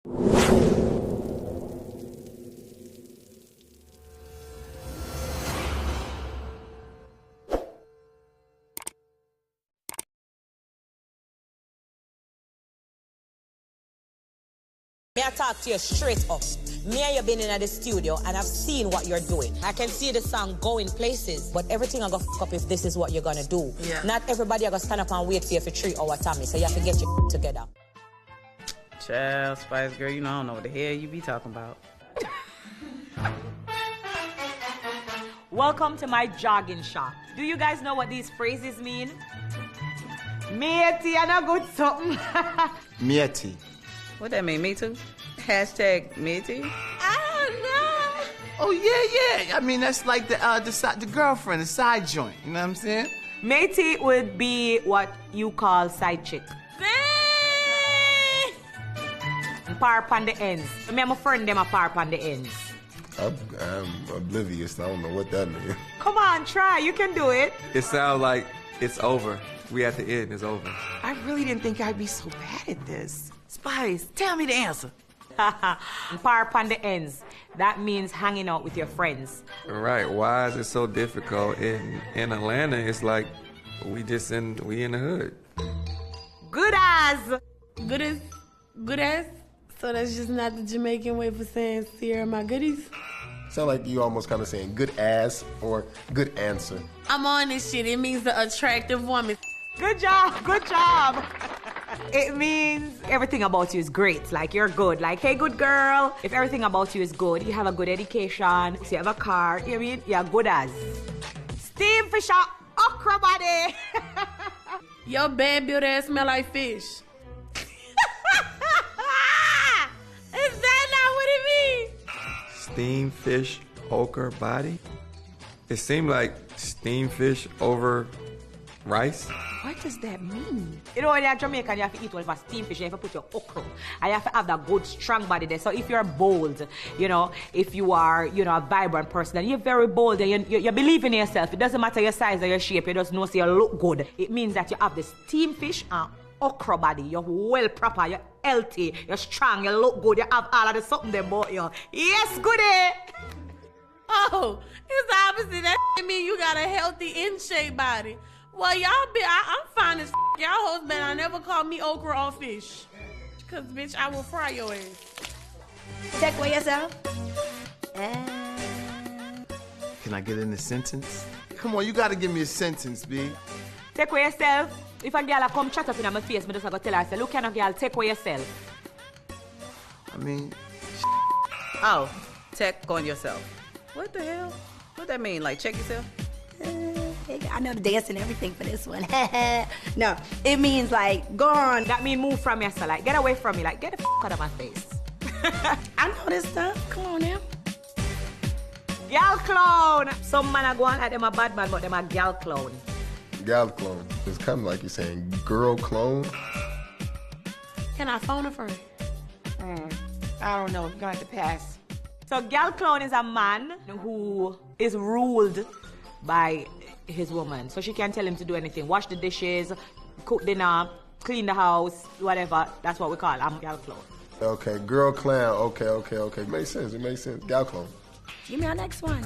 I talk to you straight up. Me and you been in the studio and I've seen what you're doing. I can see the song going places, but everything I go f up if this is what you're gonna do. Yeah. Not everybody I gonna stand up and wait for you for 3 hours, Tommy. So you have to get your together. Child, Spice Girl, you know I don't know what the hell you be talking about. Welcome to my jogging shop. Do you guys know what these phrases mean? Matey, and a good something. Matey. What that mean, me too? Hashtag Matey? I don't know. Oh, yeah. I mean, that's like the girlfriend, the side joint. You know what I'm saying? Matey would be what you call side chick. Parp on the ends. Me and my friend, them are parp on the ends. I'm oblivious. I don't know what that means. Come on, try. You can do it. It sounds like it's over. We at the end. It's over. I really didn't think I'd be so bad at this. Spice, tell me the answer. Parp on the ends. That means hanging out with your friends. Right. Why is it so difficult? In Atlanta, it's like we in the hood. Good as. Good as? So that's just not the Jamaican way for saying Sierra my goodies? Sound like you almost kind of saying good ass or good answer. I'm on this shit. It means the attractive woman. Good job. It means everything about you is great. Like, you're good. Like, hey, good girl. If everything about you is good, you have a good education, you have a car, you know what I mean? You're good as. Steam Fisher, okra body. Your bad built ass smell like fish. Is that not what it means? Steamed fish okra body? It seemed like steamed fish over rice. What does that mean? You know, when you're Jamaican, you have to eat one of a steamed fish, you have to put your okra. And you have to have that good, strong body there. So if you're bold, if you are, a vibrant person, and you're very bold, and you believe in yourself, it doesn't matter your size or your shape, you just know so you look good. It means that you have the steamed fish and okra body. You're well proper, you're healthy, you're strong, you look good, you have all of the something there about you. Yes, goodie! Oh, it's the opposite. That mean you got a healthy, in-shape body. Well, I'm fine as y'all hoes better never call me okra or fish. Cause bitch, I will fry your ass. Take away yourself. Can I get in a sentence? Come on, you gotta give me a sentence, B. Take away yourself. If a girl come chat up in my face, I just go tell her, look, girl, take away yourself. I mean, Oh, check on yourself. What the hell? What that mean? Like, check yourself? I know the dance and everything for this one. No, it means like, go on. That mean move from yourself. Like, get away from me. Like, get the out of my face. I know this stuff. Come on now. Gal clown. Some man are going like them a bad man, but them a gal clown. Gal clone. It's kind of like you're saying girl clone. Can I phone a friend? I don't know. You're going to have to pass. So gal clown is a man who is ruled by his woman. So she can't tell him to do anything. Wash the dishes, cook dinner, clean the house, whatever. That's what we call a gal clown. Okay, girl clown. Okay. Makes sense. It makes sense. Gal clone. Give me our next one.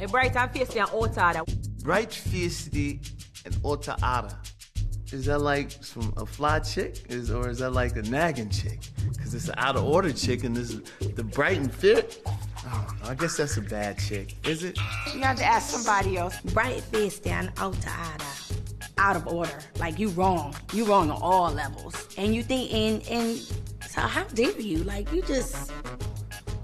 A bright and feisty and outsider. bright, feisty, and oughta. Is that like from a fly chick? Or is that like a nagging chick? Because it's an out of order chick and this is the bright and fit. I don't know. I guess that's a bad chick. Is it? You have to ask somebody else. Bright fist and outa. Out of order. Like, you wrong. You wrong on all levels. And you think, and so how dare you? Like,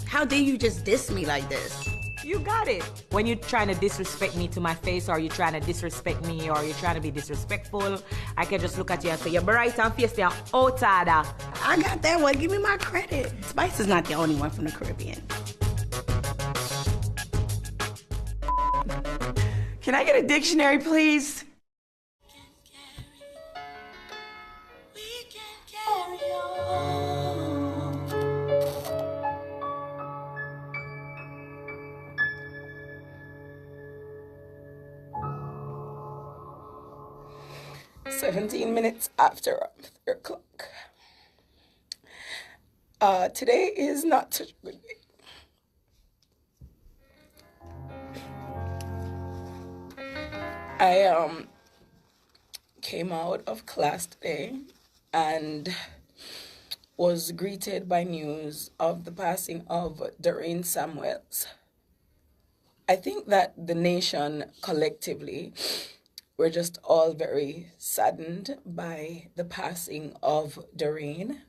how dare you just diss me like this? You got it. When you're trying to disrespect me to my face, or you're trying to disrespect me, or you're trying to be disrespectful, I can just look at you and say, you're bright and feisty and outada. I got that one. Give me my credit. Spice is not the only one from the Caribbean. Can I get a dictionary, please? 17 minutes after 3 o'clock. Today is not such a good day. I came out of class today and was greeted by news of the passing of Doreen Samuels. I think that the nation collectively, we're just all very saddened by the passing of Doreen.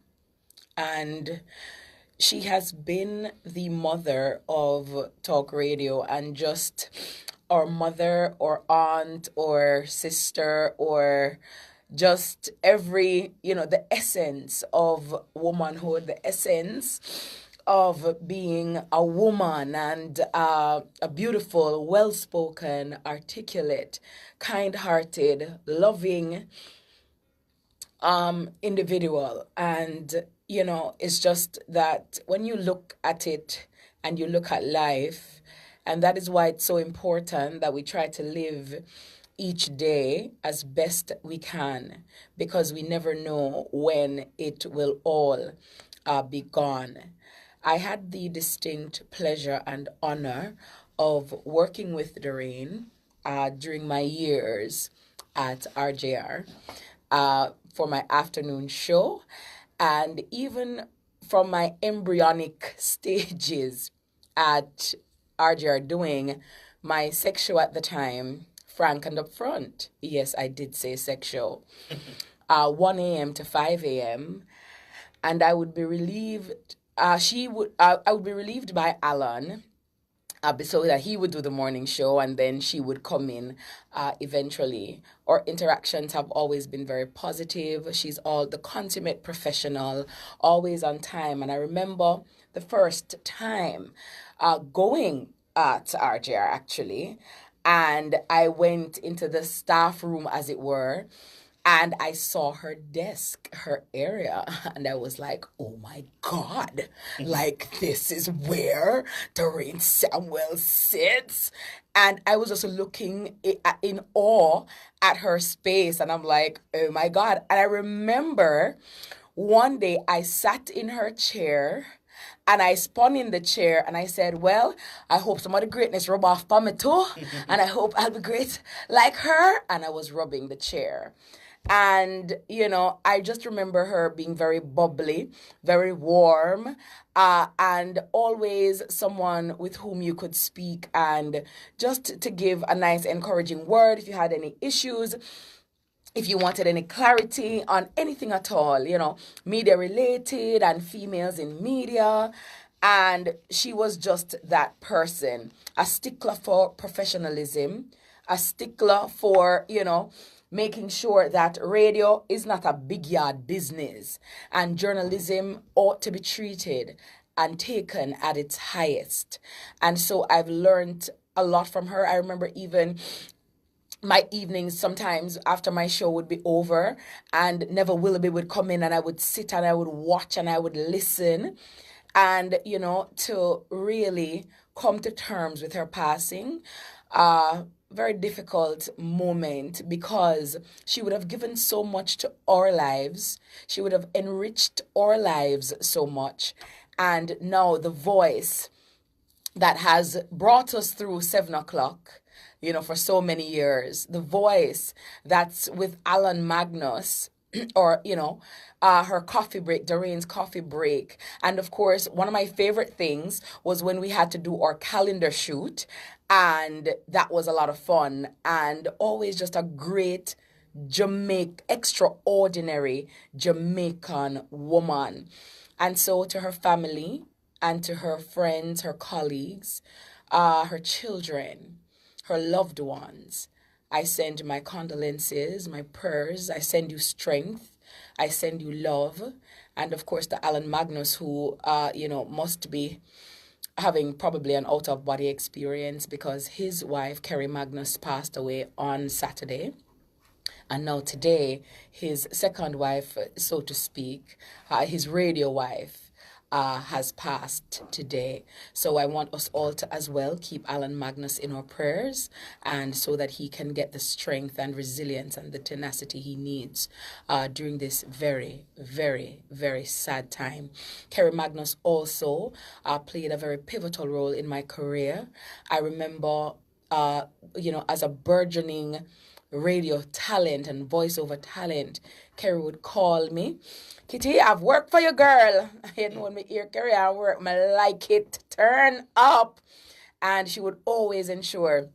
And she has been the mother of talk radio and just our mother or aunt or sister or just every, the essence of womanhood, the essence of being a woman and a beautiful, well-spoken, articulate, kind-hearted, loving individual. And, it's just that when you look at it and you look at life, and that is why it's so important that we try to live each day as best we can, because we never know when it will all be gone. I had the distinct pleasure and honor of working with Doreen during my years at RJR for my afternoon show, and even from my embryonic stages at RJR doing my sex show at the time, frank and upfront. Yes, I did say sex show. 1 a.m. to 5 a.m. And I would be relieved. I would be relieved by Alan, so that he would do the morning show and then she would come in eventually. Our interactions have always been very positive. She's all the consummate professional, always on time. And I remember the first time going to RJR actually, and I went into the staff room, as it were, and I saw her desk, her area, and I was like, oh my God, like this is where Doreen Samuel sits. And I was just looking in awe at her space, and I'm like, oh my God. And I remember one day I sat in her chair, and I spun in the chair and I said, well, I hope some of the greatness rub off for me too. And I hope I'll be great like her. And I was rubbing the chair. And, I just remember her being very bubbly, very warm, and always someone with whom you could speak and just to give a nice, encouraging word if you had any issues. If you wanted any clarity on anything at all, media related and females in media. And she was just that person, a stickler for professionalism, a stickler for, making sure that radio is not a big yard business and journalism ought to be treated and taken at its highest. And so I've learned a lot from her. I remember even my evenings sometimes after my show would be over and Neville Willoughby would come in and I would sit and I would watch and I would listen and, to really come to terms with her passing. Very difficult moment because she would have given so much to our lives. She would have enriched our lives so much. And now the voice that has brought us through 7 o'clock, for so many years, the voice that's with Alan Magnus, or, her coffee break, Doreen's coffee break. And of course, one of my favorite things was when we had to do our calendar shoot, and that was a lot of fun and always just a great extraordinary Jamaican woman. And so to her family and to her friends, her colleagues, her children, her loved ones, I send my condolences, my prayers. I send you strength. I send you love. And of course, to Alan Magnus, who, must be having probably an out-of-body experience because his wife, Kerry Magnus, passed away on Saturday. And now today, his second wife, so to speak, his radio wife, has passed today. So I want us all to as well keep Alan Magnus in our prayers, and so that he can get the strength and resilience and the tenacity he needs during this very, very, very sad time. Kerry Magnus also played a very pivotal role in my career. I remember, as a burgeoning radio talent and voiceover talent, Kerry would call me, Kitty, I've worked for you, girl. You know, when me hear Kerry I work, me like it, turn up. And she would always ensure,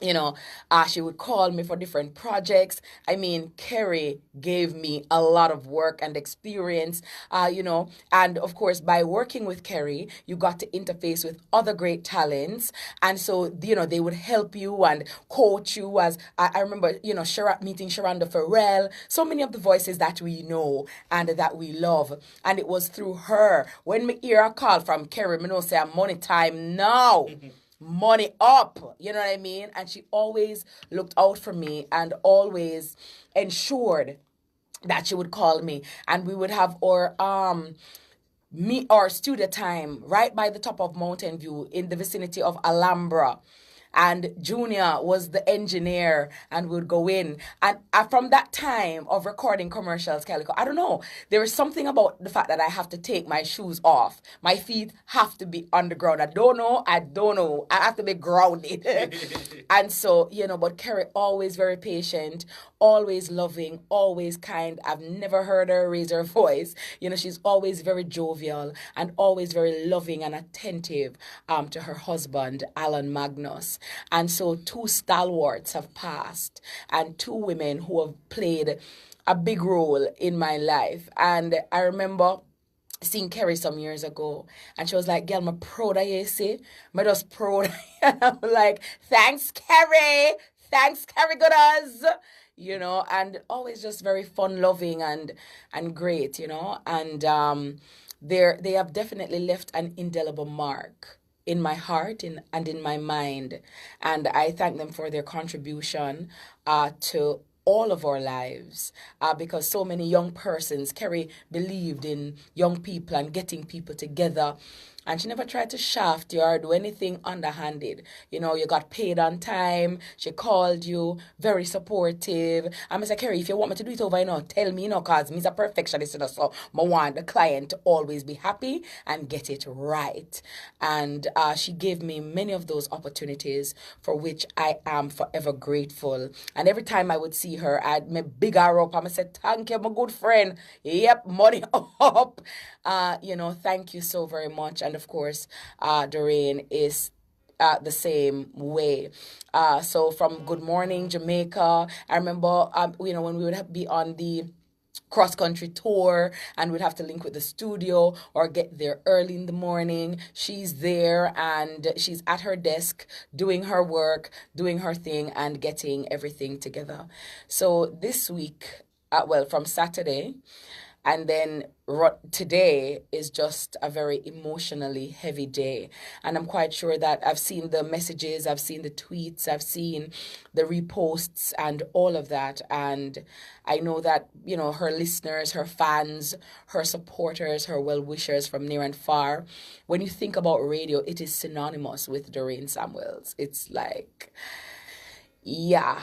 she would call me for different projects. I mean, Kerry gave me a lot of work and experience, and of course, by working with Kerry, you got to interface with other great talents. And so, they would help you and coach you. As I remember, meeting Sharonda Farrell, so many of the voices that we know and that we love. And it was through her. When me hear a call from Kerry, me know say, money time now. Money up, you know what I mean? And she always looked out for me and always ensured that she would call me, and we would have our studio time right by the top of Mountain View in the vicinity of Alhambra. And Junior was the engineer and would go in. And from that time of recording commercials, Calico, I don't know, there is something about the fact that I have to take my shoes off. My feet have to be on the ground. I don't know. I have to be grounded. And so, but Kerry always very patient, always loving, always kind. I've never heard her raise her voice. She's always very jovial and always very loving and attentive to her husband, Alan Magnus. And so 2 stalwarts have passed, and 2 women who have played a big role in my life. And I remember seeing Kerry some years ago, and she was like, girl, I'm proud of you, see? I'm just proud. And I'm like, thanks, Kerry. Thanks, Kerry Gooders. And always just very fun-loving and great, And they have definitely left an indelible mark in my heart and in my mind. And I thank them for their contribution to all of our lives, because so many young persons, Kerry believed in young people and getting people together. And she never tried to shaft you or do anything underhanded. You got paid on time. She called you, very supportive. I'm like, Kerry, if you want me to do it over, tell me, because me's a perfectionist, so I want the client to always be happy and get it right. And she gave me many of those opportunities for which I am forever grateful. And every time I would see her, I'd me big her up. I said, thank you, my good friend. Yep, money up. Thank you so very much. And of course, Doreen is the same way. So from Good Morning Jamaica, I remember, when we would be on the cross-country tour and we'd have to link with the studio or get there early in the morning. She's there and she's at her desk doing her work, doing her thing and getting everything together. So this week, from Saturday, and then today is just a very emotionally heavy day. And I'm quite sure that I've seen the messages, I've seen the tweets, I've seen the reposts and all of that. And I know that, her listeners, her fans, her supporters, her well-wishers from near and far, when you think about radio, it is synonymous with Doreen Samuels. It's like, yeah.